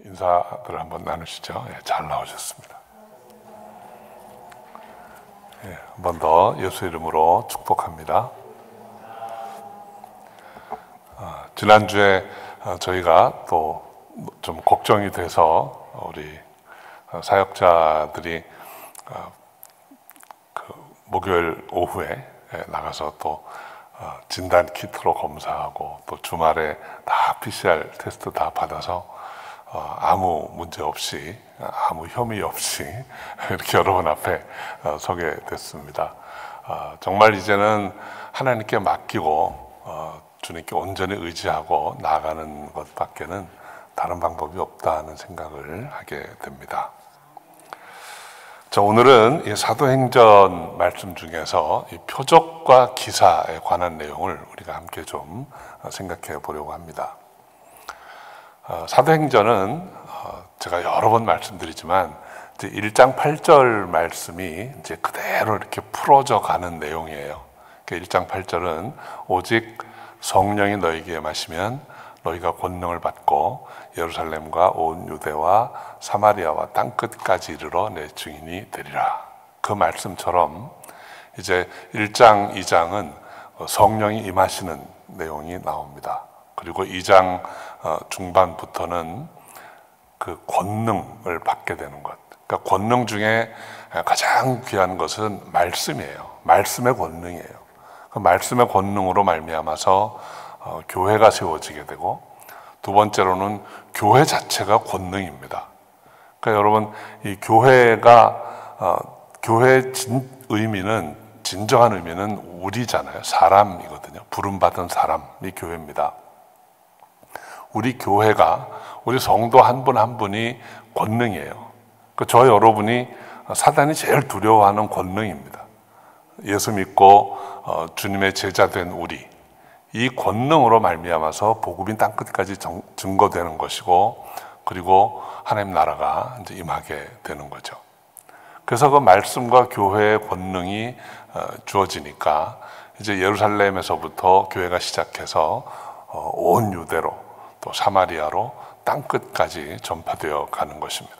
인사들 한번 나누시죠. 잘 나오셨습니다. 한 번 더 예수 이름으로 축복합니다. 지난주에 저희가 또 좀 걱정이 돼서 우리 사역자들이 그 목요일 오후에 나가서 또 진단 키트로 검사하고 또 주말에 다 PCR 테스트 다 받아서 아무 문제 없이, 아무 혐의 없이 이렇게 여러분 앞에 서게 됐습니다. 정말 이제는 하나님께 맡기고 주님께 온전히 의지하고 나아가는 것밖에는 다른 방법이 없다는 생각을 하게 됩니다. 자, 오늘은 이 사도행전 말씀 중에서 이 표적과 기사에 관한 내용을 우리가 함께 좀 생각해 보려고 합니다. 사도행전은 제가 여러 번 말씀드리지만 이제 1장 8절 말씀이 이제 그대로 이렇게 풀어져 가는 내용이에요. 1장 8절은 오직 성령이 너희에게 임하시면 너희가 권능을 받고 예루살렘과 온 유대와 사마리아와 땅 끝까지 이르러 내 증인이 되리라. 그 말씀처럼 이제 1장, 2장은 성령이 임하시는 내용이 나옵니다. 그리고 2장 중반부터는 그 권능을 받게 되는 것. 그러니까 권능 중에 가장 귀한 것은 말씀이에요. 말씀의 권능이에요. 그 말씀의 권능으로 말미암아서 교회가 세워지게 되고, 두 번째로는 교회 자체가 권능입니다. 그러니까 여러분, 이 교회가 교회의 의미는, 진정한 의미는 우리잖아요. 사람이거든요. 부름받은 사람이 교회입니다. 우리 교회가, 우리 성도 한 분 한 분이 권능이에요. 저 여러분이 사단이 제일 두려워하는 권능입니다. 예수 믿고 주님의 제자 된 우리, 이 권능으로 말미암아서 복음이 땅 끝까지 증거되는 것이고, 그리고 하나님 나라가 이제 임하게 되는 거죠. 그래서 그 말씀과 교회의 권능이 주어지니까 이제 예루살렘에서부터 교회가 시작해서 온 유대로 또 사마리아로 땅 끝까지 전파되어 가는 것입니다.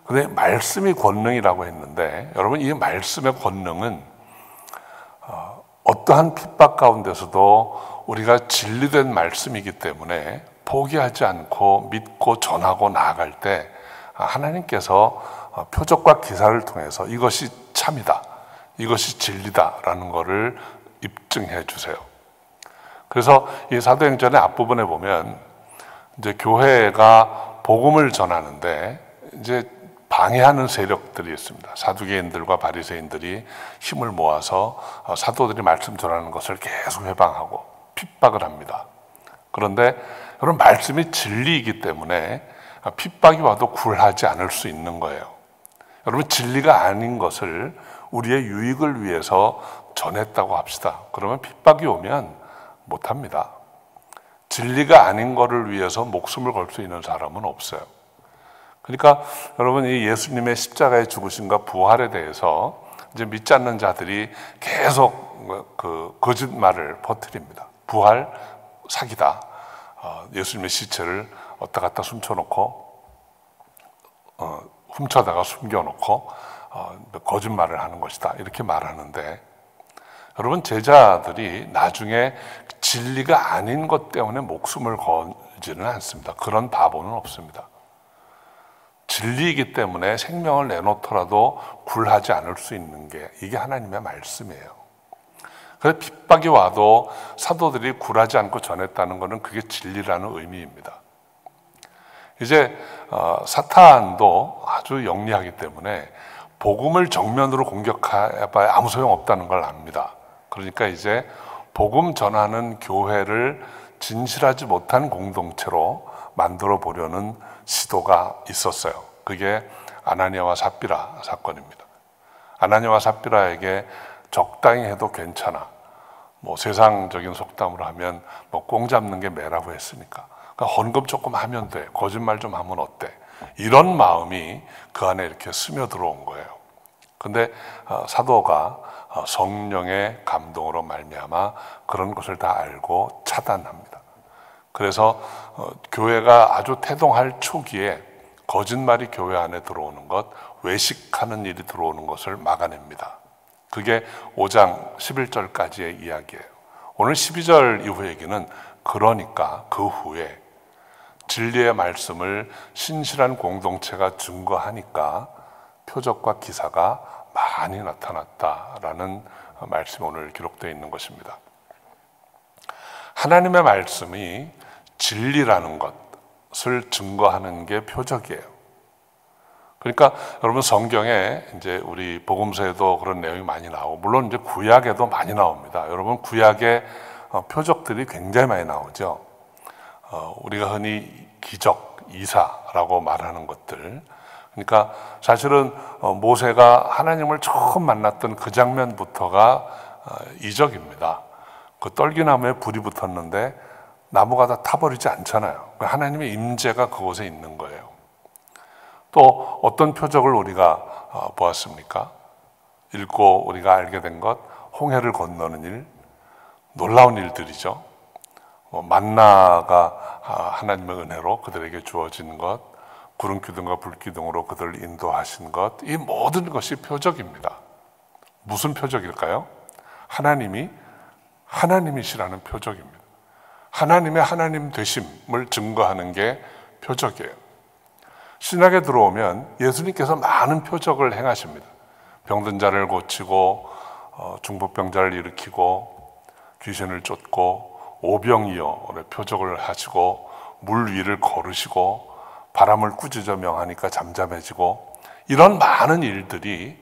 그런데 말씀이 권능이라고 했는데, 여러분, 이 말씀의 권능은 어떠한 핍박 가운데서도 우리가 진리된 말씀이기 때문에 포기하지 않고 믿고 전하고 나아갈 때 하나님께서 표적과 기사를 통해서 이것이 참이다, 이것이 진리다라는 것을 입증해 주세요. 그래서 이 사도행전의 앞부분에 보면 이제 교회가 복음을 전하는데 이제 방해하는 세력들이 있습니다. 사두개인들과 바리새인들이 힘을 모아서 사도들이 말씀 전하는 것을 계속 회방하고 핍박을 합니다. 그런데 여러분, 말씀이 진리이기 때문에 핍박이 와도 굴하지 않을 수 있는 거예요. 여러분, 진리가 아닌 것을 우리의 유익을 위해서 전했다고 합시다. 그러면 핍박이 오면 못합니다. 진리가 아닌 것을 위해서 목숨을 걸 수 있는 사람은 없어요. 그러니까 여러분, 이 예수님의 십자가의 죽으심과 부활에 대해서 이제 믿지 않는 자들이 계속 그 거짓말을 퍼뜨립니다. 부활 사기다. 예수님의 시체를 어디다 갖다 숨겨놓고 훔쳐다가 숨겨놓고 거짓말을 하는 것이다, 이렇게 말하는데, 여러분, 제자들이 나중에 진리가 아닌 것 때문에 목숨을 걸지는 않습니다. 그런 바보는 없습니다. 진리이기 때문에 생명을 내놓더라도 굴하지 않을 수 있는 게 이게 하나님의 말씀이에요. 그래서 핍박이 와도 사도들이 굴하지 않고 전했다는 것은 그게 진리라는 의미입니다. 이제 사탄도 아주 영리하기 때문에 복음을 정면으로 공격해봐야 아무 소용없다는 걸 압니다. 그러니까 이제 복음 전하는 교회를 진실하지 못한 공동체로 만들어 보려는 시도가 있었어요. 그게 아나니아와 삽비라 사건입니다. 아나니아와 삽비라에게 적당히 해도 괜찮아, 뭐 세상적인 속담으로 하면 뭐 꽁 잡는 게 매라고 했으니까, 그러니까 헌금 조금 하면 돼, 거짓말 좀 하면 어때, 이런 마음이 그 안에 이렇게 스며들어온 거예요. 근데 사도가 성령의 감동으로 말미암아 그런 것을 다 알고 차단합니다. 그래서 교회가 아주 태동할 초기에 거짓말이 교회 안에 들어오는 것, 외식하는 일이 들어오는 것을 막아냅니다. 그게 5장 11절까지의 이야기예요. 오늘 12절 이후 얘기는 그러니까 그 후에 진리의 말씀을 신실한 공동체가 증거하니까 표적과 기사가 많이 나타났다라는 말씀이 오늘 기록되어 있는 것입니다. 하나님의 말씀이 진리라는 것을 증거하는 게 표적이에요. 그러니까 여러분 성경에 이제 우리 복음서에도 그런 내용이 많이 나오고 물론 이제 구약에도 많이 나옵니다. 여러분 구약의 표적들이 굉장히 많이 나오죠. 우리가 흔히 기적, 이사라고 말하는 것들. 그러니까 사실은 모세가 하나님을 처음 만났던 그 장면부터가 이적입니다. 그 떨기나무에 불이 붙었는데 나무가 다 타버리지 않잖아요. 하나님의 임재가 그곳에 있는 거예요. 또 어떤 표적을 우리가 보았습니까? 읽고 우리가 알게 된 것, 홍해를 건너는 일, 놀라운 일들이죠. 만나가 하나님의 은혜로 그들에게 주어진 것, 구름 기둥과 불 기둥으로 그들을 인도하신 것, 이 모든 것이 표적입니다. 무슨 표적일까요? 하나님이 하나님이시라는 표적입니다. 하나님의 하나님 되심을 증거하는 게 표적이에요. 신학에 들어오면 예수님께서 많은 표적을 행하십니다. 병든 자를 고치고 중풍병자를 일으키고 귀신을 쫓고 오병이어 표적을 하시고 물 위를 걸으시고 바람을 꾸짖어 명하니까 잠잠해지고 이런 많은 일들이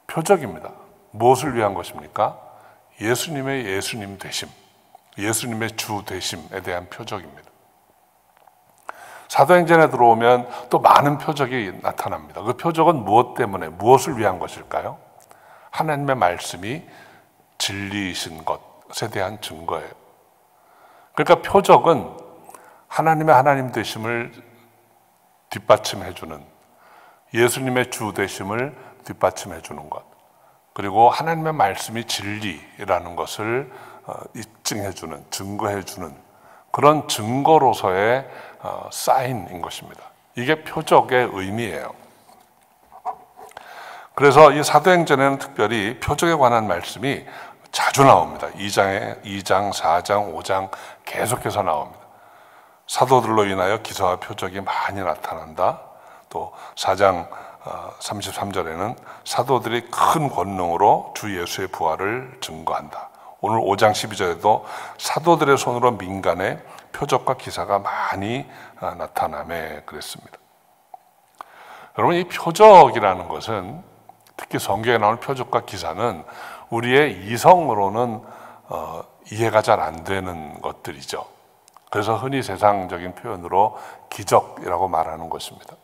표적입니다. 무엇을 위한 것입니까? 예수님의 예수님 되심, 예수님의 주 되심에 대한 표적입니다. 사도행전에 들어오면 또 많은 표적이 나타납니다. 그 표적은 무엇 때문에, 무엇을 위한 것일까요? 하나님의 말씀이 진리이신 것에 대한 증거예요. 그러니까 표적은 하나님의 하나님 되심을 뒷받침해주는, 예수님의 주 되심을 뒷받침해주는 것, 그리고 하나님의 말씀이 진리라는 것을 입증해주는, 증거해주는 그런 증거로서의 사인인 것입니다. 이게 표적의 의미예요. 그래서 이 사도행전에는 특별히 표적에 관한 말씀이 자주 나옵니다. 2장, 4장, 5장 계속해서 나옵니다. 사도들로 인하여 기사와 표적이 많이 나타난다. 또 4장 33절에는 사도들이 큰 권능으로 주 예수의 부활을 증거한다. 오늘 5장 12절에도 사도들의 손으로 민간에 표적과 기사가 많이 나타나매 그랬습니다. 여러분, 이 표적이라는 것은, 특히 성경에 나오는 표적과 기사는 우리의 이성으로는 이해가 잘 안 되는 것들이죠. 그래서 흔히 세상적인 표현으로 기적이라고 말하는 것입니다.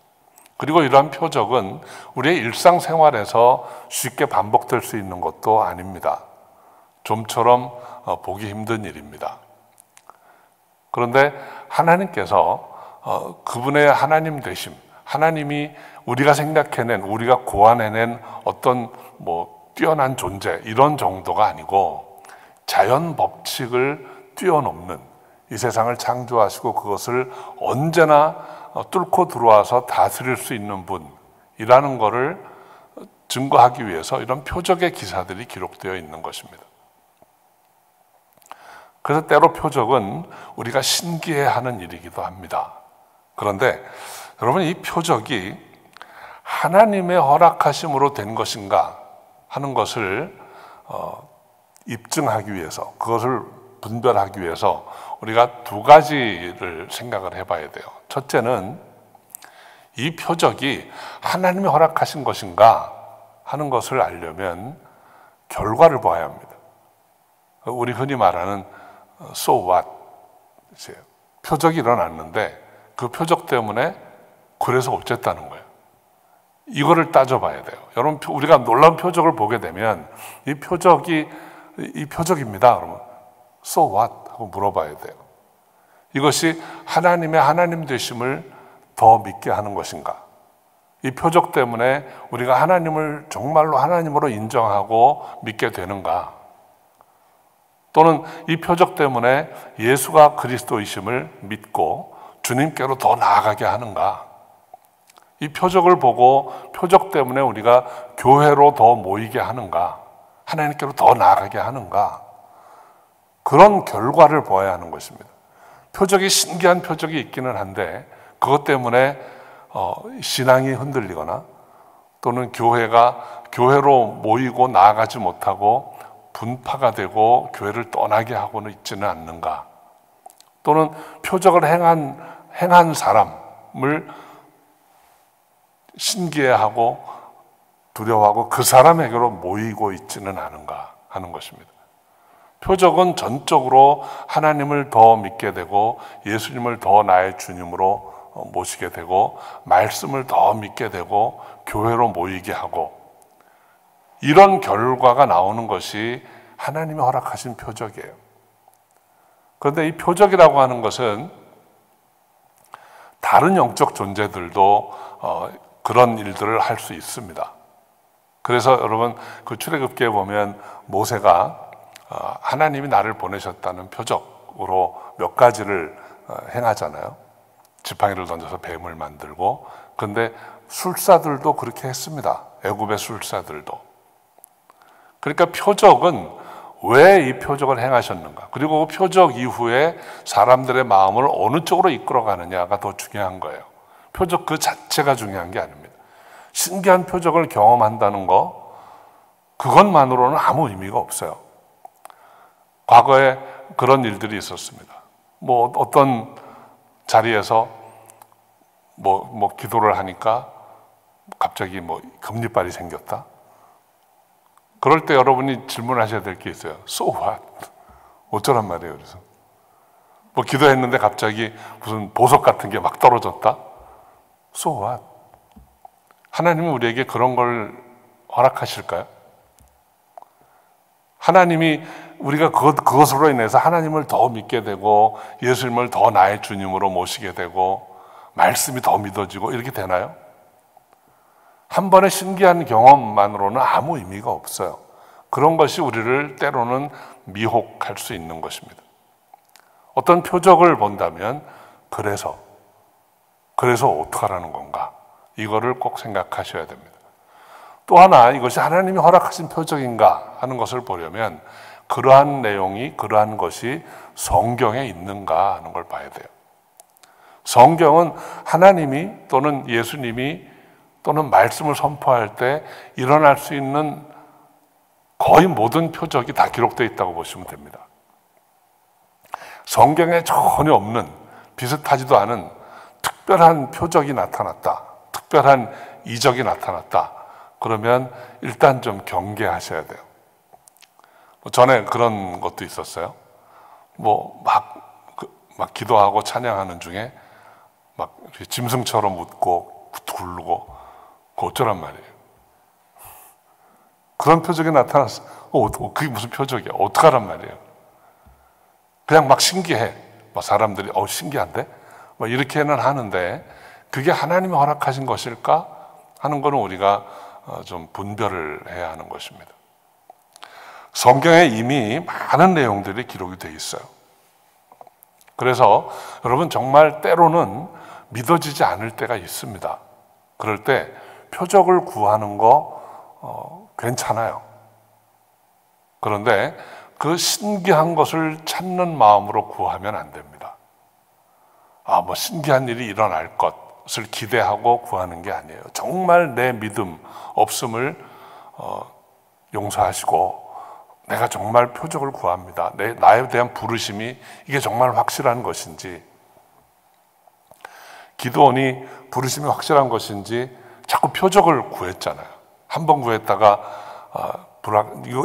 그리고 이러한 표적은 우리의 일상생활에서 쉽게 반복될 수 있는 것도 아닙니다. 좀처럼 보기 힘든 일입니다. 그런데 하나님께서 그분의 하나님 되심, 하나님이 우리가 생각해낸, 우리가 고안해낸 어떤 뛰어난 존재 이런 정도가 아니고 자연 법칙을 뛰어넘는, 이 세상을 창조하시고 그것을 언제나 뚫고 들어와서 다스릴 수 있는 분이라는 것을 증거하기 위해서 이런 표적의 기사들이 기록되어 있는 것입니다. 그래서 때로 표적은 우리가 신기해하는 일이기도 합니다. 그런데 여러분, 이 표적이 하나님의 허락하심으로 된 것인가 하는 것을 입증하기 위해서, 그것을 분별하기 위해서 우리가 두 가지를 생각을 해봐야 돼요. 첫째는 이 표적이 하나님이 허락하신 것인가 하는 것을 알려면 결과를 봐야 합니다. 우리 흔히 말하는 so what, 표적이 일어났는데 그 표적 때문에 그래서 어쨌다는 거예요. 이거를 따져봐야 돼요. 여러분, 우리가 놀라운 표적을 보게 되면 이 표적입니다. 그러면 so what 하고 물어봐야 돼요. 이것이 하나님의 하나님 되심을 더 믿게 하는 것인가? 이 표적 때문에 우리가 하나님을 정말로 하나님으로 인정하고 믿게 되는가? 또는 이 표적 때문에 예수가 그리스도이심을 믿고 주님께로 더 나아가게 하는가? 이 표적을 보고 표적 때문에 우리가 교회로 더 모이게 하는가? 하나님께로 더 나아가게 하는가? 그런 결과를 보아야 하는 것입니다. 표적이 신기한 표적이 있기는 한데 그것 때문에 신앙이 흔들리거나 또는 교회로 모이고 나아가지 못하고 분파가 되고 교회를 떠나게 하고는 있지는 않는가? 또는 표적을 행한 사람을 신기해하고 두려워하고 그 사람에게로 모이고 있지는 않은가 하는 것입니다. 표적은 전적으로 하나님을 더 믿게 되고 예수님을 더 나의 주님으로 모시게 되고 말씀을 더 믿게 되고 교회로 모이게 하고 이런 결과가 나오는 것이 하나님이 허락하신 표적이에요. 그런데 이 표적이라고 하는 것은 다른 영적 존재들도 그런 일들을 할 수 있습니다. 그래서 여러분 그 출애굽기에 보면 모세가 하나님이 나를 보내셨다는 표적으로 몇 가지를 행하잖아요. 지팡이를 던져서 뱀을 만들고. 그런데 술사들도 그렇게 했습니다. 애굽의 술사들도. 그러니까 표적은 왜 이 표적을 행하셨는가? 그리고 그 표적 이후에 사람들의 마음을 어느 쪽으로 이끌어가느냐가 더 중요한 거예요. 표적 그 자체가 중요한 게 아닙니다. 신기한 표적을 경험한다는 거, 그것만으로는 아무 의미가 없어요. 과거에 그런 일들이 있었습니다. 뭐 어떤 자리에서 기도를 하니까 갑자기 금리빨이 생겼다. 그럴 때 여러분이 질문하셔야 될 게 있어요. So what? 어쩌란 말이에요. 그래서 기도했는데 갑자기 무슨 보석 같은 게 막 떨어졌다. So what? 하나님은 우리에게 그런 걸 허락하실까요? 하나님이 우리가 그것으로 인해서 하나님을 더 믿게 되고 예수님을 더 나의 주님으로 모시게 되고 말씀이 더 믿어지고 이렇게 되나요? 한 번의 신기한 경험만으로는 아무 의미가 없어요. 그런 것이 우리를 때로는 미혹할 수 있는 것입니다. 어떤 표적을 본다면 그래서 어떡하라는 건가? 이거를 꼭 생각하셔야 됩니다. 또 하나 이것이 하나님이 허락하신 표적인가 하는 것을 보려면 그러한 내용이 그러한 것이 성경에 있는가 하는 걸 봐야 돼요. 성경은 하나님이 또는 예수님이 또는 말씀을 선포할 때 일어날 수 있는 거의 모든 표적이 다 기록되어 있다고 보시면 됩니다. 성경에 전혀 없는 비슷하지도 않은 특별한 표적이 나타났다. 특별한 이적이 나타났다. 그러면 일단 좀 경계하셔야 돼요. 전에 그런 것도 있었어요. 막 기도하고 찬양하는 중에 막 짐승처럼 웃고 굴르고 어쩌란 말이에요. 그런 표적이 나타났어. 그게 무슨 표적이야? 어떡하란 말이에요. 그냥 막 신기해. 사람들이 신기한데? 이렇게는 하는데 그게 하나님이 허락하신 것일까? 하는 거는 우리가 좀 분별을 해야 하는 것입니다. 성경에 이미 많은 내용들이 기록이 되어 있어요. 그래서 여러분 정말 때로는 믿어지지 않을 때가 있습니다. 그럴 때 표적을 구하는 거 괜찮아요. 그런데 그 신기한 것을 찾는 마음으로 구하면 안 됩니다. 신기한 일이 일어날 것을 기대하고 구하는 게 아니에요. 정말 내 믿음 없음을 용서하시고 내가 정말 표적을 구합니다. 나에 대한 부르심이 이게 정말 확실한 것인지, 기드온이 부르심이 확실한 것인지 자꾸 표적을 구했잖아요. 한 번 구했다가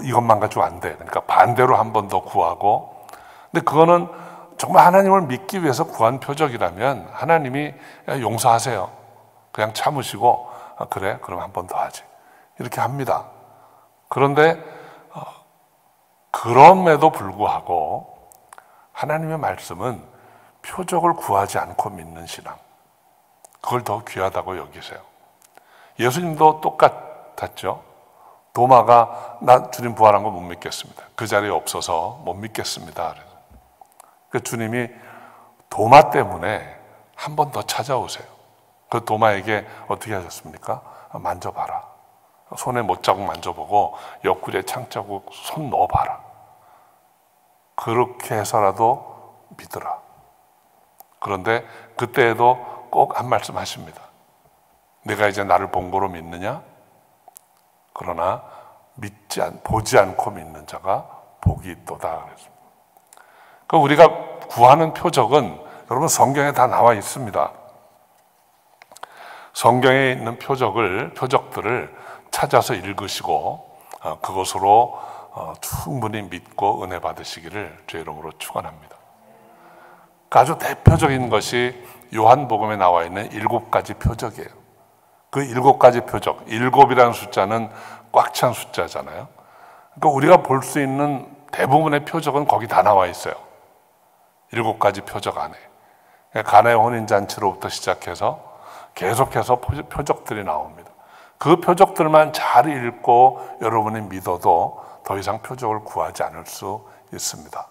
이것만 가지고 안 돼. 그러니까 반대로 한 번 더 구하고. 근데 그거는 정말 하나님을 믿기 위해서 구한 표적이라면 하나님이 용서하세요. 그냥 참으시고 그래? 그럼 한 번 더 하지. 이렇게 합니다. 그런데 그럼에도 불구하고 하나님의 말씀은 표적을 구하지 않고 믿는 신앙, 그걸 더 귀하다고 여기세요. 예수님도 똑같았죠. 도마가 나 주님 부활한 거 못 믿겠습니다. 그 자리에 없어서 못 믿겠습니다. 그 주님이 도마 때문에 한 번 더 찾아오세요. 그 도마에게 어떻게 하셨습니까? 만져봐라. 손에 못자국 만져보고 옆구리에 창자국 손 넣어봐라. 그렇게 해서라도 믿으라. 그런데 그때에도 꼭 한 말씀 하십니다. 내가 이제 나를 본 거로 믿느냐? 그러나 보지 않고 믿는 자가 복이 있도다. 그러니까 우리가 구하는 표적은 여러분 성경에 다 나와 있습니다. 성경에 있는 표적들을 찾아서 읽으시고 그것으로 충분히 믿고 은혜 받으시기를 주의 이름으로 축원합니다. 아주 대표적인 것이 요한복음에 나와 있는 7가지 표적이에요. 그 7가지 표적, 7이라는 숫자는 꽉 찬 숫자잖아요. 그러니까 우리가 볼 수 있는 대부분의 표적은 거기 다 나와 있어요. 7가지 표적 안에. 가나의 혼인잔치로부터 시작해서 계속해서 표적들이 나옵니다. 그 표적들만 잘 읽고 여러분이 믿어도 더 이상 표적을 구하지 않을 수 있습니다.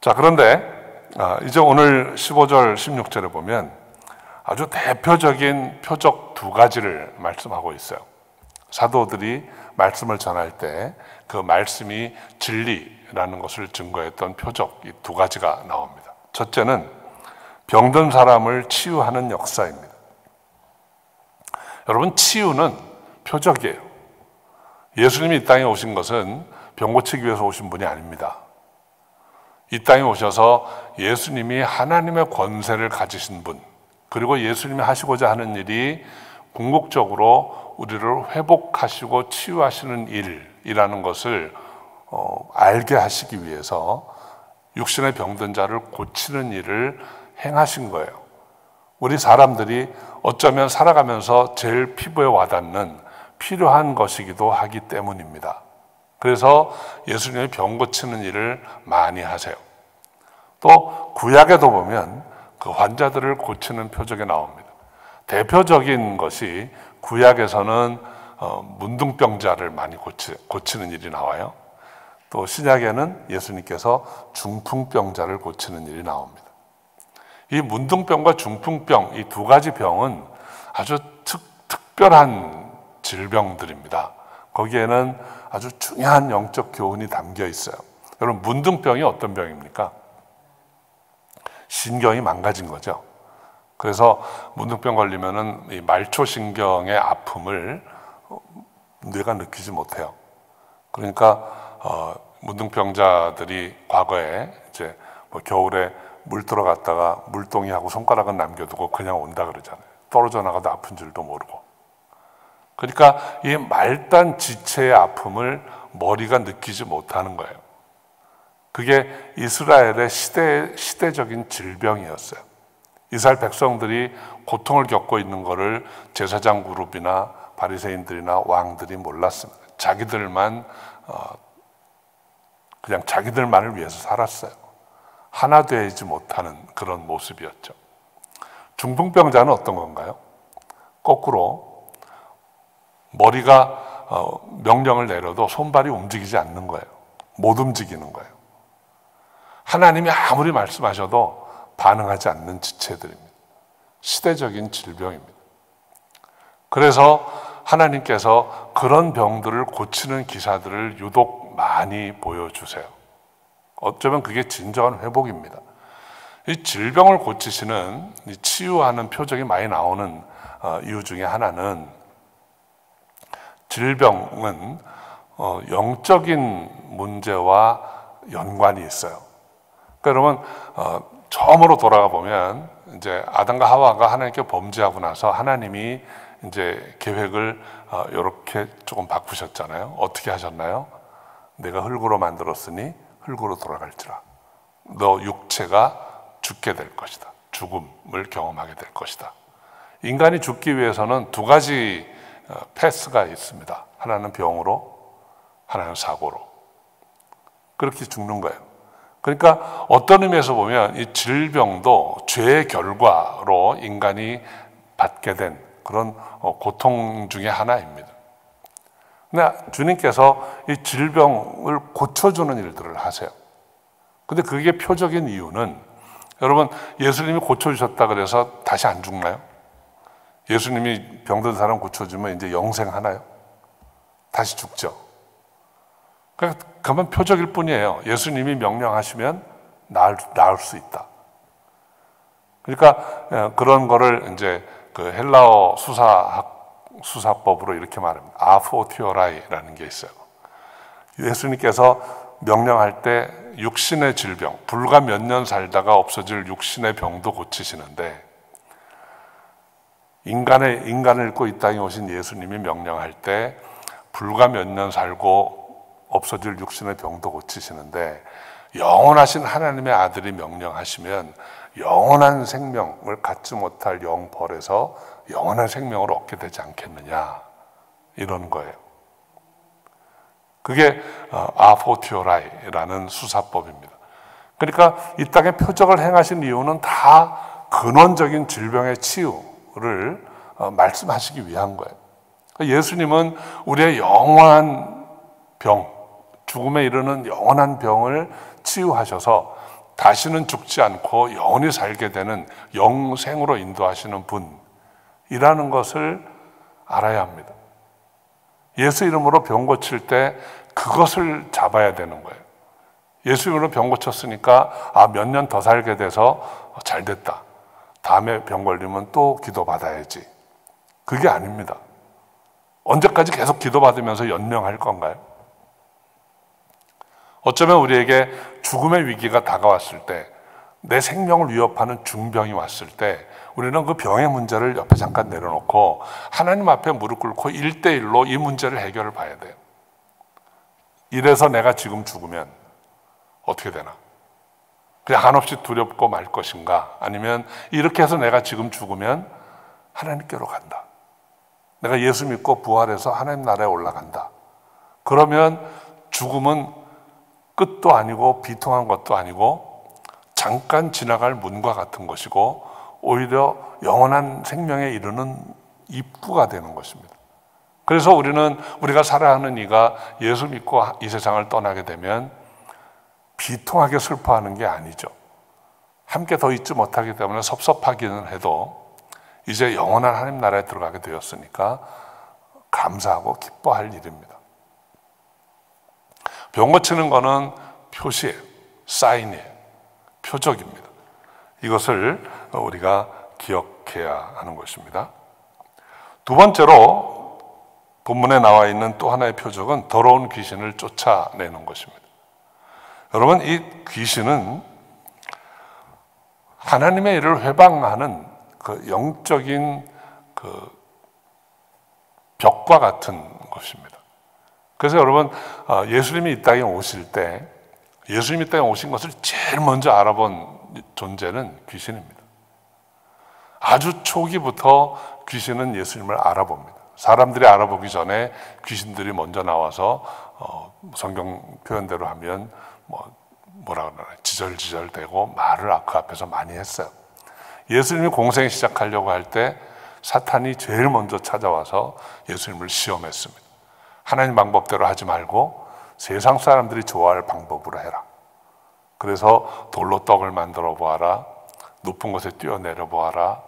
자, 그런데 이제 오늘 15절, 16절에 보면 아주 대표적인 표적 2가지를 말씀하고 있어요. 사도들이 말씀을 전할 때 그 말씀이 진리라는 것을 증거했던 표적 이 2가지가 나옵니다. 첫째는 병든 사람을 치유하는 역사입니다. 여러분, 치유는 표적이에요. 예수님이 이 땅에 오신 것은 병 고치기 위해서 오신 분이 아닙니다. 이 땅에 오셔서 예수님이 하나님의 권세를 가지신 분, 그리고 예수님이 하시고자 하는 일이 궁극적으로 우리를 회복하시고 치유하시는 일이라는 것을 알게 하시기 위해서 육신의 병든 자를 고치는 일을 행하신 거예요. 우리 사람들이 어쩌면 살아가면서 제일 피부에 와닿는 필요한 것이기도 하기 때문입니다. 그래서 예수님이 병 고치는 일을 많이 하세요. 또 구약에도 보면 그 환자들을 고치는 표적이 나옵니다. 대표적인 것이 구약에서는 문둥병자를 많이 고치는 일이 나와요. 또 신약에는 예수님께서 중풍병자를 고치는 일이 나옵니다. 이 문둥병과 중풍병, 이 2가지 병은 아주 특별한 질병들입니다. 거기에는 아주 중요한 영적 교훈이 담겨 있어요. 여러분, 문둥병이 어떤 병입니까? 신경이 망가진 거죠. 그래서 문둥병 걸리면은 이 말초신경의 아픔을 뇌가 느끼지 못해요. 그러니까 문둥병자들이 과거에 이제 뭐 겨울에 물 들어갔다가 물동이하고 손가락은 남겨두고 그냥 온다 그러잖아요. 떨어져 나가도 아픈 줄도 모르고. 그러니까 이 말단 지체의 아픔을 머리가 느끼지 못하는 거예요. 그게 이스라엘의 시대적인 질병이었어요. 이스라엘 백성들이 고통을 겪고 있는 것을 제사장 그룹이나 바리새인들이나 왕들이 몰랐습니다. 그냥 자기들만을 위해서 살았어요. 하나 되지 못하는 그런 모습이었죠. 중풍병자는 어떤 건가요? 거꾸로 머리가 명령을 내려도 손발이 움직이지 않는 거예요. 못 움직이는 거예요. 하나님이 아무리 말씀하셔도 반응하지 않는 지체들입니다. 시대적인 질병입니다. 그래서 하나님께서 그런 병들을 고치는 기사들을 유독 많이 보여주세요. 어쩌면 그게 진정한 회복입니다. 이 질병을 고치시는, 이 치유하는 표적이 많이 나오는 이유 중에 하나는 질병은 영적인 문제와 연관이 있어요. 그러니까 여러분, 처음으로 돌아가 보면 이제 아담과 하와가 하나님께 범죄하고 나서 하나님이 이제 계획을 이렇게 조금 바꾸셨잖아요. 어떻게 하셨나요? 내가 흙으로 만들었으니 흙으로 돌아갈지라. 너 육체가 죽게 될 것이다. 죽음을 경험하게 될 것이다. 인간이 죽기 위해서는 2가지 패스가 있습니다. 하나는 병으로, 하나는 사고로. 그렇게 죽는 거예요. 그러니까 어떤 의미에서 보면 이 질병도 죄의 결과로 인간이 받게 된 그런 고통 중에 하나입니다. 근데 주님께서 이 질병을 고쳐주는 일들을 하세요. 근데 그게 표적인 이유는, 여러분, 예수님이 고쳐주셨다 그래서 다시 안 죽나요? 예수님이 병든 사람 고쳐주면 이제 영생하나요? 다시 죽죠. 그만 표적일 뿐이에요. 예수님이 명령하시면 나을 수 있다. 그러니까 그런 거를 이제 그 헬라어 수사법으로 이렇게 말합니다. 아포티오라이라는 게 있어요. 예수님께서 명령할 때 육신의 질병, 불과 몇 년 살다가 없어질 육신의 병도 고치시는데, 인간을 입고 이 땅에 오신 예수님이 명령할 때 불과 몇 년 살고 없어질 육신의 병도 고치시는데, 영원하신 하나님의 아들이 명령하시면 영원한 생명을 갖지 못할 영벌에서 영원한 생명을 얻게 되지 않겠느냐, 이런 거예요. 그게 아포티오라이라는 수사법입니다. 그러니까 이 땅에 표적을 행하신 이유는 다 근원적인 질병의 치유를 말씀하시기 위한 거예요. 예수님은 우리의 영원한 병, 죽음에 이르는 영원한 병을 치유하셔서 다시는 죽지 않고 영원히 살게 되는 영생으로 인도하시는 분이라는 것을 알아야 합니다. 예수 이름으로 병 고칠 때 그것을 잡아야 되는 거예요. 예수 이름으로 병 고쳤으니까 몇 년 더 살게 돼서 잘 됐다, 다음에 병 걸리면 또 기도 받아야지, 그게 아닙니다. 언제까지 계속 기도 받으면서 연명할 건가요? 어쩌면 우리에게 죽음의 위기가 다가왔을 때, 내 생명을 위협하는 중병이 왔을 때 우리는 그 병의 문제를 옆에 잠깐 내려놓고 하나님 앞에 무릎 꿇고 1대1로 이 문제를 해결을 봐야 돼요. 이래서 내가 지금 죽으면 어떻게 되나? 그냥 한없이 두렵고 말 것인가? 아니면 이렇게 해서 내가 지금 죽으면 하나님께로 간다, 내가 예수 믿고 부활해서 하나님 나라에 올라간다, 그러면 죽음은 끝도 아니고 비통한 것도 아니고 잠깐 지나갈 문과 같은 것이고, 오히려 영원한 생명에 이르는 입구가 되는 것입니다. 그래서 우리가 살아가는 이가 예수 믿고 이 세상을 떠나게 되면 비통하게 슬퍼하는 게 아니죠. 함께 더 있지 못하기 때문에 섭섭하기는 해도 이제 영원한 하나님 나라에 들어가게 되었으니까 감사하고 기뻐할 일입니다. 병 고치는 거는 표시예요, 사인이에요, 표적입니다. 이것을 우리가 기억해야 하는 것입니다. 두 번째로 본문에 나와 있는 또 하나의 표적은 더러운 귀신을 쫓아내는 것입니다. 여러분, 이 귀신은 하나님의 일을 회방하는 그 영적인 그 벽과 같은 것입니다. 그래서 여러분, 예수님이 이 땅에 오실 때, 예수님이 이 땅에 오신 것을 제일 먼저 알아본 존재는 귀신입니다. 아주 초기부터 귀신은 예수님을 알아봅니다. 사람들이 알아보기 전에 귀신들이 먼저 나와서 성경 표현대로 하면 뭐라 그러나 지절지절대고 말을 그 앞에서 많이 했어요. 예수님이 공생 시작하려고 할 때 사탄이 제일 먼저 찾아와서 예수님을 시험했습니다. 하나님 방법대로 하지 말고 세상 사람들이 좋아할 방법으로 해라. 그래서 돌로 떡을 만들어 보아라, 높은 곳에 뛰어내려 보아라,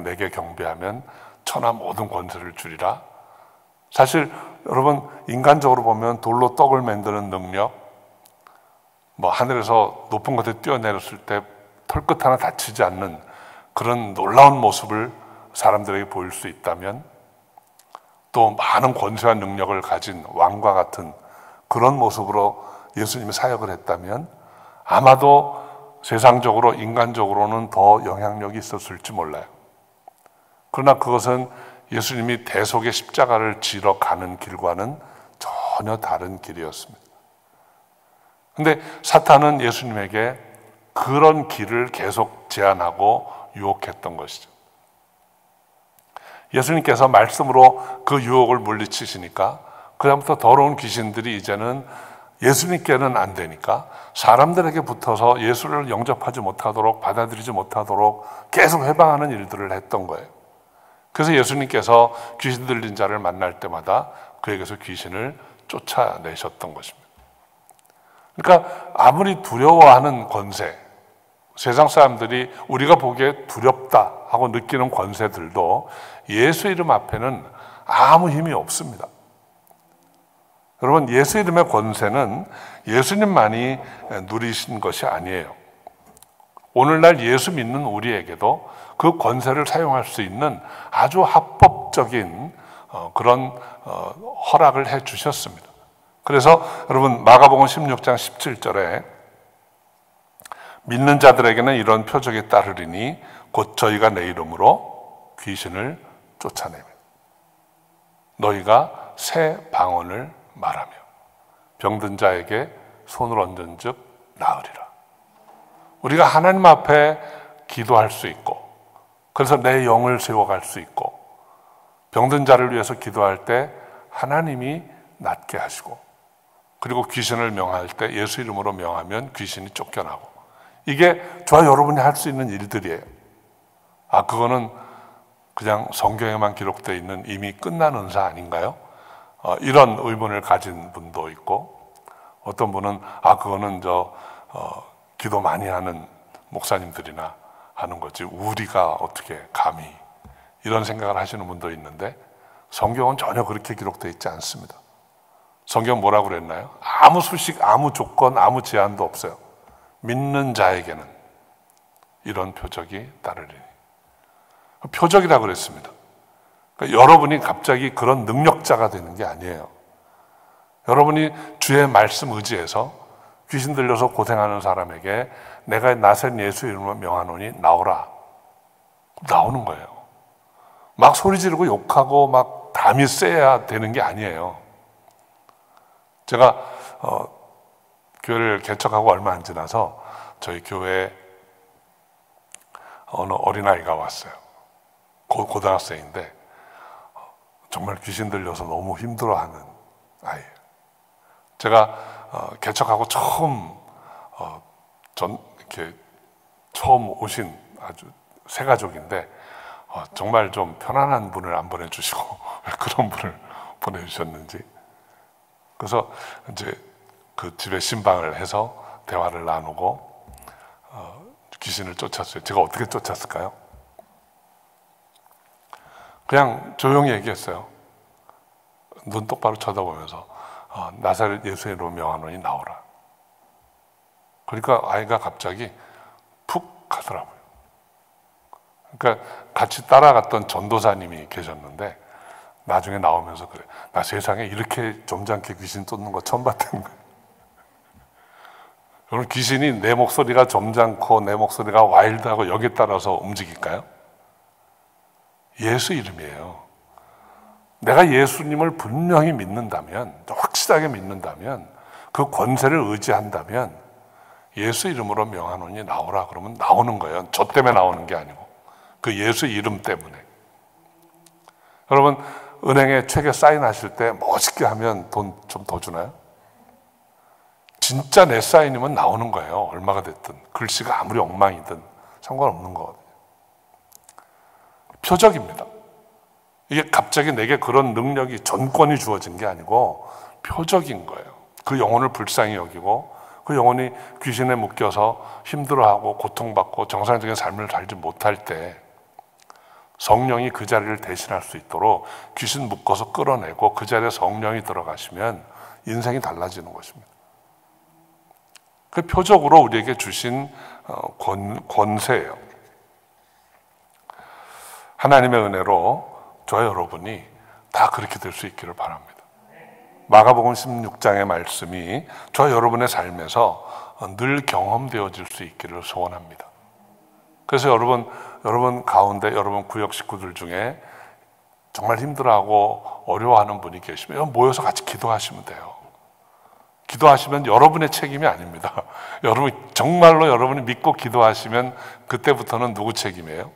내게 경배하면 천하 모든 권세를 주리라. 사실 여러분, 인간적으로 보면 돌로 떡을 만드는 능력, 하늘에서 높은 곳에 뛰어내렸을 때 털끝 하나 다치지 않는 그런 놀라운 모습을 사람들에게 보일 수 있다면, 또 많은 권세와 능력을 가진 왕과 같은 그런 모습으로 예수님이 사역을 했다면 아마도 세상적으로, 인간적으로는 더 영향력이 있었을지 몰라요. 그러나 그것은 예수님이 대속의 십자가를 지러 가는 길과는 전혀 다른 길이었습니다. 근데 사탄은 예수님에게 그런 길을 계속 제안하고 유혹했던 것이죠. 예수님께서 말씀으로 그 유혹을 물리치시니까 그다음부터 더러운 귀신들이 이제는 예수님께는 안 되니까 사람들에게 붙어서 예수를 영접하지 못하도록, 받아들이지 못하도록 계속 해방하는 일들을 했던 거예요. 그래서 예수님께서 귀신 들린 자를 만날 때마다 그에게서 귀신을 쫓아내셨던 것입니다. 그러니까 아무리 두려워하는 권세, 세상 사람들이 우리가 보기에 두렵다 하고 느끼는 권세들도 예수 이름 앞에는 아무 힘이 없습니다. 여러분, 예수 이름의 권세는 예수님만이 누리신 것이 아니에요. 오늘날 예수 믿는 우리에게도 그 권세를 사용할 수 있는 아주 합법적인 그런 허락을 해 주셨습니다. 그래서 여러분, 마가복음 16장 17절에 믿는 자들에게는 이런 표적이 따르리니 곧 저희가 내 이름으로 귀신을 쫓아내며 너희가 새 방언을 말하며 병든 자에게 손을 얹은 즉 나으리라. 우리가 하나님 앞에 기도할 수 있고, 그래서 내 영을 세워갈 수 있고, 병든 자를 위해서 기도할 때 하나님이 낫게 하시고, 그리고 귀신을 명할 때 예수 이름으로 명하면 귀신이 쫓겨나고, 이게 저와 여러분이 할 수 있는 일들이에요. 그거는 그냥 성경에만 기록되어 있는 이미 끝난 은사 아닌가요? 이런 의문을 가진 분도 있고, 어떤 분은 그거는 기도 많이 하는 목사님들이나 하는 거지 우리가 어떻게 감히, 이런 생각을 하시는 분도 있는데, 성경은 전혀 그렇게 기록되어 있지 않습니다. 성경 뭐라고 그랬나요? 아무 수식, 아무 조건, 아무 제한도 없어요. 믿는 자에게는 이런 표적이 따르리니. 표적이라고 그랬습니다. 그러니까 여러분이 갑자기 그런 능력자가 되는 게 아니에요. 여러분이 주의 말씀 의지해서 귀신 들려서 고생하는 사람에게 내가 나선 예수 이름으로 명하노니 나오라. 나오는 거예요. 막 소리 지르고 욕하고 막 담이 세야 되는 게 아니에요. 제가 교회를 개척하고 얼마 안 지나서 저희 교회에 어느 어린아이가 왔어요. 고등학생인데 정말 귀신 들려서 너무 힘들어하는 아이예요. 제가 개척하고 처음 오신 아주 새 가족인데 정말 좀 편안한 분을 안 보내주시고 왜 그런 분을 보내주셨는지. 그래서 이제 그 집에 신방을 해서 대화를 나누고 귀신을 쫓았어요. 제가 어떻게 쫓았을까요? 그냥 조용히 얘기했어요. 눈 똑바로 쳐다보면서 나사렛 예수의 이름으로 명하노니 나오라. 그러니까 아이가 갑자기 푹 가더라고요. 그러니까 같이 따라갔던 전도사님이 계셨는데 나중에 나오면서 그래, 나 세상에 이렇게 점잖게 귀신 쫓는 거 처음 봤다는 거예요. 여러분, 귀신이 내 목소리가 점잖고 내 목소리가 와일드하고 여기에 따라서 움직일까요? 예수 이름이에요. 내가 예수님을 분명히 믿는다면, 확실하게 믿는다면, 그 권세를 의지한다면 예수 이름으로 명하노니 나오라 그러면 나오는 거예요. 저 때문에 나오는 게 아니고 그 예수 이름 때문에. 여러분, 은행에 책에 사인하실 때 멋있게 하면 돈 좀 더 주나요? 진짜 내 사인이면 나오는 거예요. 얼마가 됐든, 글씨가 아무리 엉망이든 상관없는 거거든요. 표적입니다. 이게 갑자기 내게 그런 능력이, 전권이 주어진 게 아니고 표적인 거예요. 그 영혼을 불쌍히 여기고 그 영혼이 귀신에 묶여서 힘들어하고 고통받고 정상적인 삶을 살지 못할 때 성령이 그 자리를 대신할 수 있도록 귀신 묶어서 끌어내고 그 자리에 성령이 들어가시면 인생이 달라지는 것입니다. 그 표적으로 우리에게 주신 권세예요. 하나님의 은혜로 저와 여러분이 다 그렇게 될 수 있기를 바랍니다. 마가복음 16장의 말씀이 저와 여러분의 삶에서 늘 경험되어질 수 있기를 소원합니다. 그래서 여러분 가운데 여러분 구역 식구들 중에 정말 힘들어하고 어려워하는 분이 계시면 모여서 같이 기도하시면 돼요. 기도하시면 여러분의 책임이 아닙니다. 정말로 여러분이 믿고 기도하시면 그때부터는 누구 책임이에요?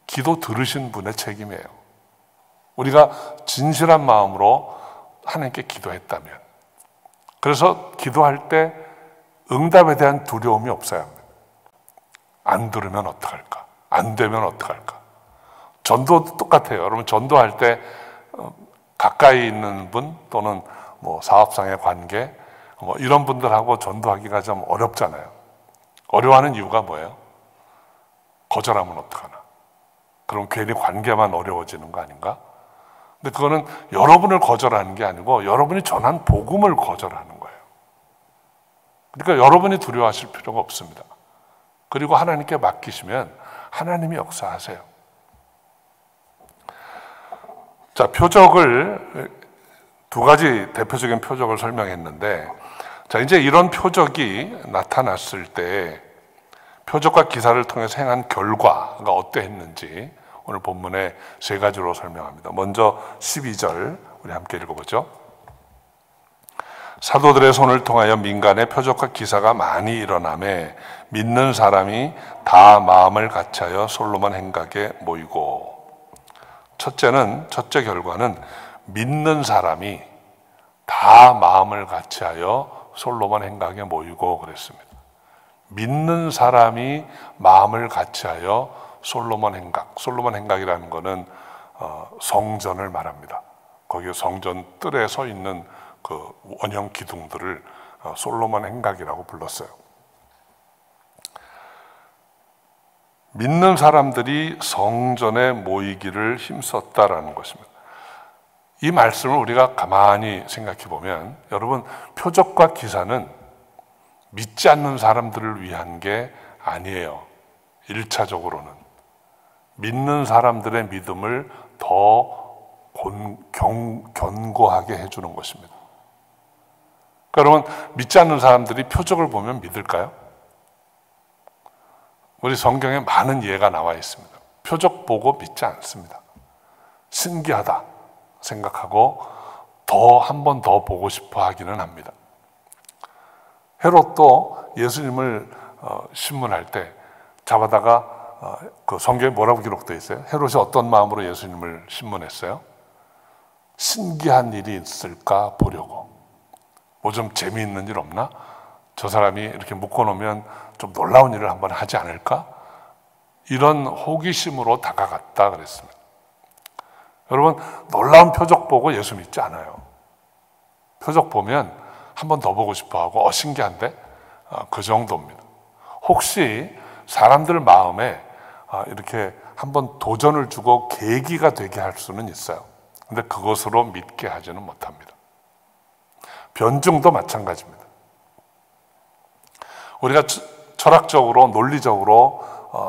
기도 들으신 분의 책임이에요. 우리가 진실한 마음으로 하나님께 기도했다면, 그래서 기도할 때 응답에 대한 두려움이 없어야 합니다. 안 들으면 어떡할까? 안 되면 어떡할까? 전도도 똑같아요. 여러분, 전도할 때 가까이 있는 분 또는 뭐 사업상의 관계 뭐 이런 분들하고 전도하기가 좀 어렵잖아요. 어려워하는 이유가 뭐예요? 거절하면 어떡하나? 그럼 괜히 관계만 어려워지는 거 아닌가? 근데 그거는 여러분을 거절하는 게 아니고 여러분이 전한 복음을 거절하는 거예요. 그러니까 여러분이 두려워하실 필요가 없습니다. 그리고 하나님께 맡기시면 하나님이 역사하세요. 자, 표적을 두 가지 대표적인 표적을 설명했는데, 자, 이제 이런 표적이 나타났을 때 표적과 기사를 통해서 행한 결과가 어떠했는지 오늘 본문에 세 가지로 설명합니다. 먼저 12절 우리 함께 읽어보죠. 사도들의 손을 통하여 민간에 표적과 기사가 많이 일어나매 믿는 사람이 다 마음을 같이하여 솔로몬 행각에 모이고. 첫째 결과는 믿는 사람이 다 마음을 같이하여 솔로몬 행각에 모이고 그랬습니다. 믿는 사람이 마음을 같이하여 솔로몬 행각이라는 것은 성전을 말합니다. 거기 성전 뜰에 서 있는 그 원형 기둥들을 솔로몬 행각이라고 불렀어요. 믿는 사람들이 성전에 모이기를 힘썼다라는 것입니다. 이 말씀을 우리가 가만히 생각해 보면 여러분, 표적과 기사는 믿지 않는 사람들을 위한 게 아니에요. 1차적으로는 믿는 사람들의 믿음을 더 견고하게 해주는 것입니다. 그러면 믿지 않는 사람들이 표적을 보면 믿을까요? 우리 성경에 많은 예가 나와 있습니다. 표적 보고 믿지 않습니다. 신기하다 생각하고 한 번 더 보고 싶어 하기는 합니다. 헤롯도 예수님을 신문할 때 잡아다가 그 성경에 뭐라고 기록되어 있어요? 헤롯이 어떤 마음으로 예수님을 신문했어요? 신기한 일이 있을까 보려고. 뭐 좀 재미있는 일 없나? 저 사람이 이렇게 묶어놓으면 좀 놀라운 일을 한번 하지 않을까? 이런 호기심으로 다가갔다 그랬습니다. 여러분, 놀라운 표적 보고 예수 믿지 않아요. 표적 보면 한 번 더 보고 싶어 하고 신기한데? 그 정도입니다. 혹시 사람들 마음에 이렇게 한번 도전을 주고 계기가 되게 할 수는 있어요. 근데 그것으로 믿게 하지는 못합니다. 변증도 마찬가지입니다. 우리가 철학적으로 논리적으로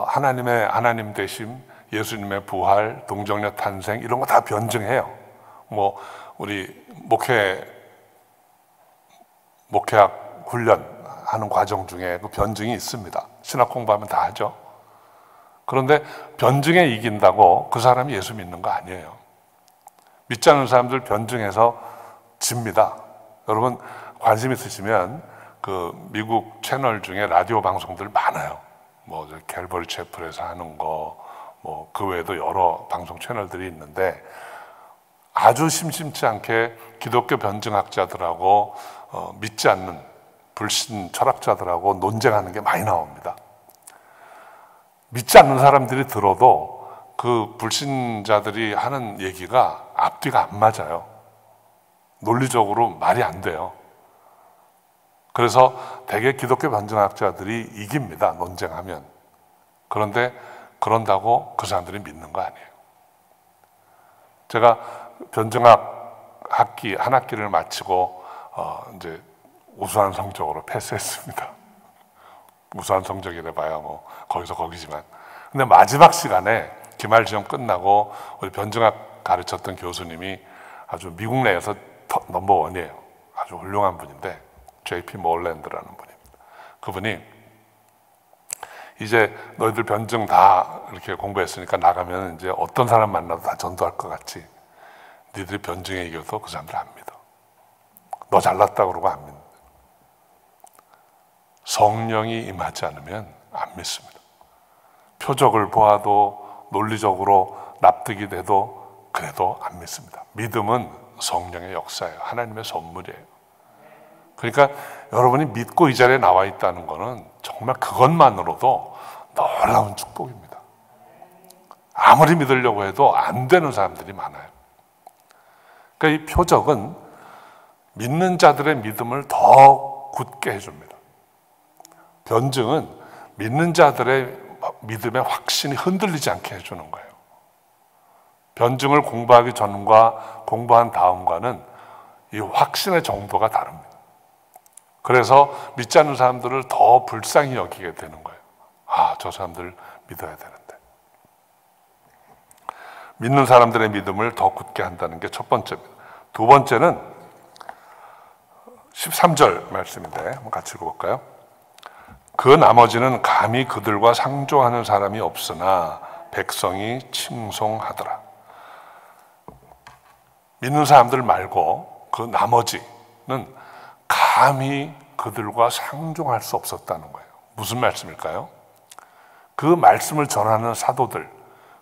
하나님 되심, 예수님의 부활, 동정녀 탄생 이런 거 다 변증해요. 뭐 우리 목회학 훈련하는 과정 중에 그 변증이 있습니다. 신학 공부하면 다 하죠. 그런데 변증에 이긴다고 그 사람이 예수 믿는 거 아니에요. 믿지 않는 사람들 변증해서 집니다. 여러분 관심 있으시면 그 미국 채널 중에 라디오 방송들 많아요. 뭐 캘버리 채플에서 하는 거, 뭐 그 외에도 여러 방송 채널들이 있는데 아주 심심치 않게 기독교 변증학자들하고 믿지 않는 불신 철학자들하고 논쟁하는 게 많이 나옵니다. 믿지 않는 사람들이 들어도 그 불신자들이 하는 얘기가 앞뒤가 안 맞아요. 논리적으로 말이 안 돼요. 그래서 대개 기독교 변증학자들이 이깁니다. 논쟁하면. 그런데 그런다고 그 사람들이 믿는 거 아니에요. 제가 변증학 한 학기를 마치고 이제 우수한 성적으로 패스했습니다. 우수한 성적이래 봐야 뭐 거기서 거기지만. 근데 마지막 시간에 기말시험 끝나고 우리 변증학 가르쳤던 교수님이 아주 미국 내에서 넘버원이에요. 아주 훌륭한 분인데 JP 몰랜드라는 분입니다. 그분이 이제 너희들 변증 다 이렇게 공부했으니까 나가면 이제 어떤 사람 만나도 다 전도할 것 같지. 니들이 변증에 이겨도 그 사람들 안 믿어. 너 잘났다 그러고 안 믿는다. 성령이 임하지 않으면 안 믿습니다. 표적을 보아도 논리적으로 납득이 돼도 그래도 안 믿습니다. 믿음은 성령의 역사예요. 하나님의 선물이에요. 그러니까 여러분이 믿고 이 자리에 나와 있다는 것은 정말 그것만으로도 놀라운 축복입니다. 아무리 믿으려고 해도 안 되는 사람들이 많아요. 그러니까 그러니까 이 표적은 믿는 자들의 믿음을 더 굳게 해줍니다. 변증은 믿는 자들의 믿음의 확신이 흔들리지 않게 해주는 거예요. 변증을 공부하기 전과 공부한 다음과는 이 확신의 정도가 다릅니다. 그래서 믿지 않는 사람들을 더 불쌍히 여기게 되는 거예요. 아, 저 사람들 믿어야 되는데. 믿는 사람들의 믿음을 더 굳게 한다는 게 첫 번째입니다. 두 번째는 13절 말씀인데 한번 같이 읽어볼까요? 그 나머지는 감히 그들과 상종하는 사람이 없으나 백성이 칭송하더라. 믿는 사람들 말고 그 나머지는 감히 그들과 상종할 수 없었다는 거예요. 무슨 말씀일까요? 그 말씀을 전하는 사도들,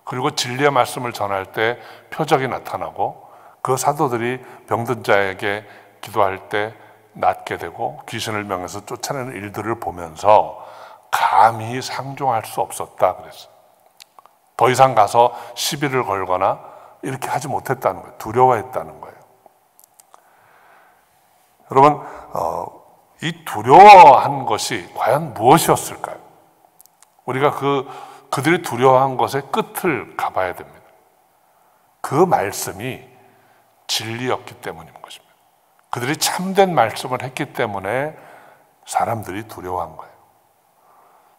그리고 진리의 말씀을 전할 때 표적이 나타나고 그 사도들이 병든 자에게 기도할 때 낫게 되고 귀신을 명해서 쫓아내는 일들을 보면서 감히 상종할 수 없었다 그랬어요. 더 이상 가서 시비를 걸거나 이렇게 하지 못했다는 거예요. 두려워했다는 거예요. 여러분, 이 두려워한 것이 과연 무엇이었을까요? 우리가 그들이 두려워한 것의 끝을 가봐야 됩니다. 그 말씀이 진리였기 때문인 것입니다. 그들이 참된 말씀을 했기 때문에 사람들이 두려워한 거예요.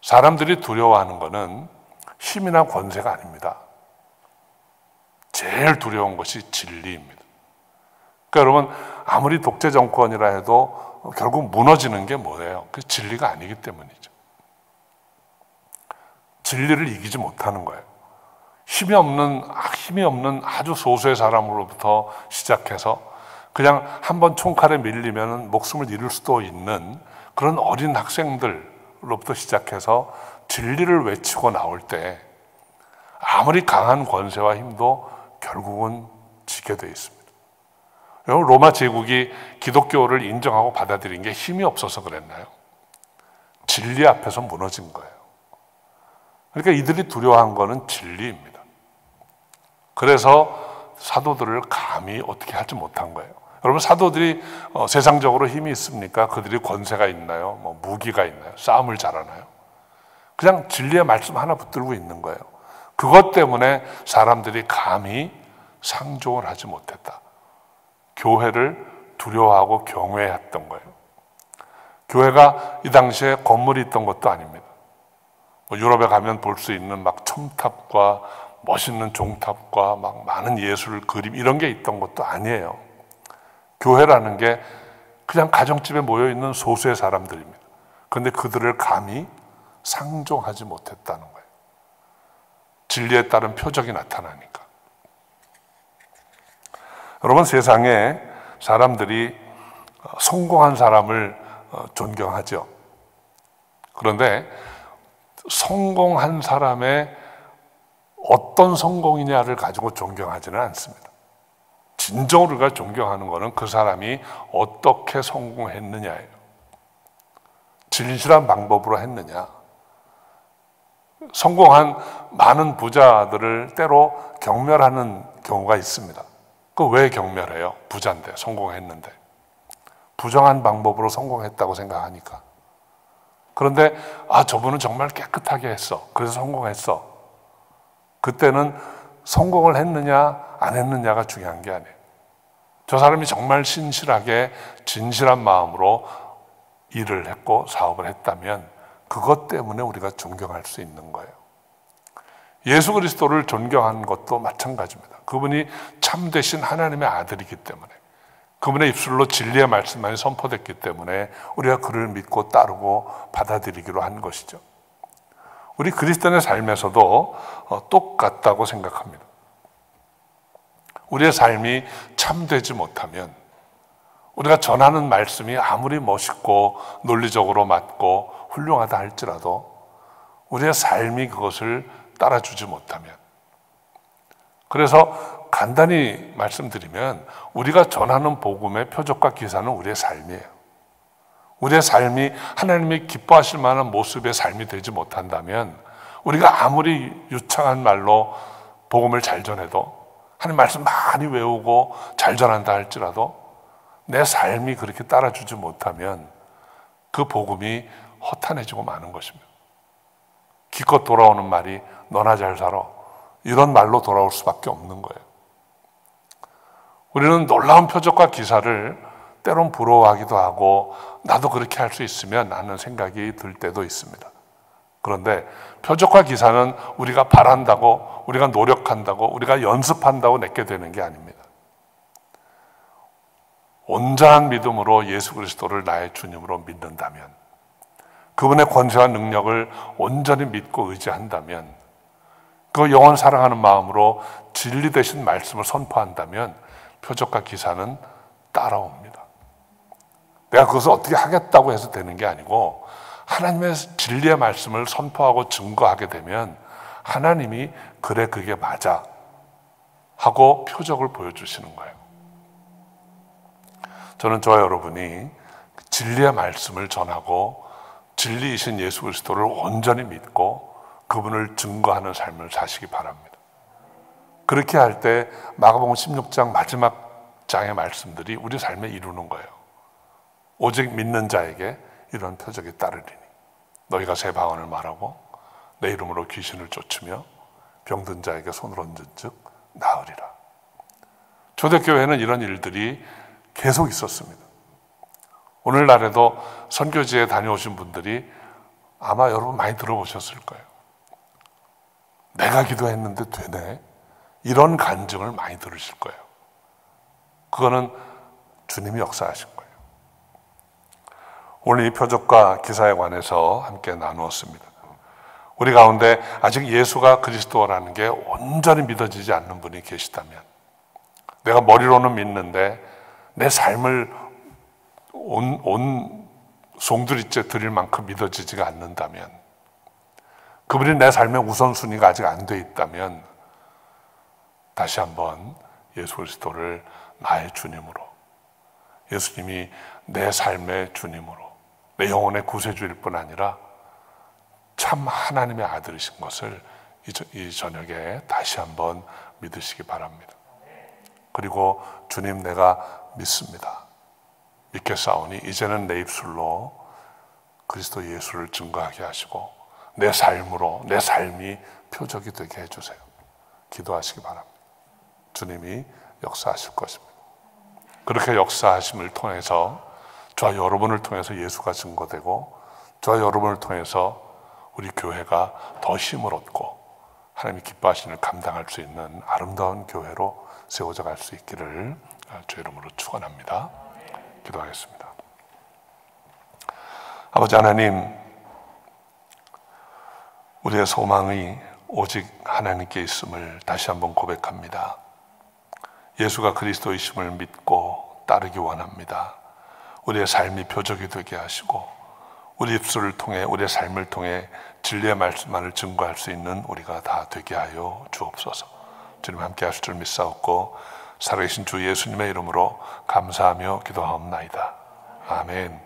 사람들이 두려워하는 것은 힘이나 권세가 아닙니다. 제일 두려운 것이 진리입니다. 그러니까 여러분, 아무리 독재 정권이라 해도 결국 무너지는 게 뭐예요? 그 진리가 아니기 때문이죠. 진리를 이기지 못하는 거예요. 힘이 없는 아주 소수의 사람으로부터 시작해서 그냥 한번 총칼에 밀리면 목숨을 잃을 수도 있는 그런 어린 학생들로부터 시작해서 진리를 외치고 나올 때 아무리 강한 권세와 힘도 결국은 지게 돼 있습니다. 여러분, 로마 제국이 기독교를 인정하고 받아들인 게 힘이 없어서 그랬나요? 진리 앞에서 무너진 거예요. 그러니까 이들이 두려워한 거는 진리입니다. 그래서 사도들을 감히 어떻게 하지 못한 거예요. 여러분, 사도들이 세상적으로 힘이 있습니까? 그들이 권세가 있나요? 무기가 있나요? 싸움을 잘하나요? 그냥 진리의 말씀 하나 붙들고 있는 거예요. 그것 때문에 사람들이 감히 상종을 하지 못했다. 교회를 두려워하고 경외했던 거예요. 교회가 이 당시에 건물이 있던 것도 아닙니다. 유럽에 가면 볼 수 있는 막 첨탑과 멋있는 종탑과 막 많은 예술 그림 이런 게 있던 것도 아니에요. 교회라는 게 그냥 가정집에 모여 있는 소수의 사람들입니다. 그런데 그들을 감히 상종하지 못했다는 거예요. 진리에 따른 표적이 나타나니까. 여러분, 세상에 사람들이 성공한 사람을 존경하죠. 그런데 성공한 사람의 어떤 성공이냐를 가지고 존경하지는 않습니다. 진정으로 우리가 존경하는 것은 그 사람이 어떻게 성공했느냐예요. 진실한 방법으로 했느냐. 성공한 많은 부자들을 때로 경멸하는 경우가 있습니다. 그 왜 경멸해요? 부자인데, 성공했는데. 부정한 방법으로 성공했다고 생각하니까. 그런데 저분은 정말 깨끗하게 했어. 그래서 성공했어. 그때는 성공을 했느냐 안 했느냐가 중요한 게 아니에요. 저 사람이 정말 신실하게 진실한 마음으로 일을 했고 사업을 했다면 그것 때문에 우리가 존경할 수 있는 거예요. 예수 그리스도를 존경한 것도 마찬가지입니다. 그분이 참되신 하나님의 아들이기 때문에, 그분의 입술로 진리의 말씀만이 선포됐기 때문에 우리가 그를 믿고 따르고 받아들이기로 한 것이죠. 우리 그리스도인의 삶에서도 똑같다고 생각합니다. 우리의 삶이 참되지 못하면 우리가 전하는 말씀이 아무리 멋있고 논리적으로 맞고 훌륭하다 할지라도 우리의 삶이 그것을 따라주지 못하면, 그래서 간단히 말씀드리면 우리가 전하는 복음의 표적과 기사는 우리의 삶이에요. 우리의 삶이 하나님이 기뻐하실 만한 모습의 삶이 되지 못한다면 우리가 아무리 유창한 말로 복음을 잘 전해도 하나님 말씀 많이 외우고 잘 전한다 할지라도 내 삶이 그렇게 따라주지 못하면 그 복음이 허탄해지고 마는 것입니다. 기껏 돌아오는 말이 너나 잘 살아, 이런 말로 돌아올 수밖에 없는 거예요. 우리는 놀라운 표적과 기사를 때론 부러워하기도 하고 나도 그렇게 할 수 있으면 하는 생각이 들 때도 있습니다. 그런데 표적과 기사는 우리가 바란다고, 우리가 노력한다고, 우리가 연습한다고 내게 되는 게 아닙니다. 온전한 믿음으로 예수 그리스도를 나의 주님으로 믿는다면, 그분의 권세와 능력을 온전히 믿고 의지한다면, 그 영혼 사랑하는 마음으로 진리 되신 말씀을 선포한다면 표적과 기사는 따라옵니다. 내가 그것을 어떻게 하겠다고 해서 되는 게 아니고 하나님의 진리의 말씀을 선포하고 증거하게 되면 하나님이 그래 그게 맞아 하고 표적을 보여주시는 거예요. 저는 저와 여러분이 진리의 말씀을 전하고 진리이신 예수 그리스도를 온전히 믿고 그분을 증거하는 삶을 사시기 바랍니다. 그렇게 할 때 마가복음 16장 마지막 장의 말씀들이 우리 삶에 이루는 거예요. 오직 믿는 자에게 이런 표적이 따르리니 너희가 새 방언을 말하고 내 이름으로 귀신을 쫓으며 병든 자에게 손을 얹은 즉 나으리라. 초대교회는 이런 일들이 계속 있었습니다. 오늘날에도 선교지에 다녀오신 분들이 아마 여러분 많이 들어보셨을 거예요. 내가 기도했는데 되네, 이런 간증을 많이 들으실 거예요. 그거는 주님이 역사하신 거예요. 오늘 이 표적과 기사에 관해서 함께 나누었습니다. 우리 가운데 아직 예수가 그리스도라는 게 온전히 믿어지지 않는 분이 계시다면, 내가 머리로는 믿는데 내 삶을 온 송두리째 드릴 만큼 믿어지지가 않는다면, 그분이 내 삶의 우선순위가 아직 안 돼 있다면 다시 한번 예수 그리스도를 나의 주님으로, 예수님이 내 삶의 주님으로, 내 영혼의 구세주일 뿐 아니라 참 하나님의 아들이신 것을 이 저녁에 다시 한번 믿으시기 바랍니다. 그리고 주님 내가 믿습니다, 믿겠사오니 이제는 내 입술로 그리스도 예수를 증거하게 하시고 내 삶으로, 내 삶이 표적이 되게 해주세요. 기도하시기 바랍니다. 주님이 역사하실 것입니다. 그렇게 역사하심을 통해서 저와 여러분을 통해서 예수가 증거되고 저와 여러분을 통해서 우리 교회가 더 힘을 얻고 하나님이 기뻐하시는 일 감당할 수 있는 아름다운 교회로 세워져 갈 수 있기를 주의 이름으로 축원합니다. 기도하겠습니다. 아버지 하나님, 우리의 소망이 오직 하나님께 있음을 다시 한번 고백합니다. 예수가 그리스도이심을 믿고 따르기 원합니다. 우리의 삶이 표적이 되게 하시고 우리 입술을 통해, 우리의 삶을 통해 진리의 말씀만을 증거할 수 있는 우리가 다 되게 하여 주옵소서. 주님 함께 하실 줄 믿사옵고 살아계신 주 예수님의 이름으로 감사하며 기도하옵나이다. 아멘.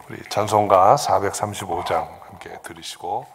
우리 찬송가 435장 함께 들으시고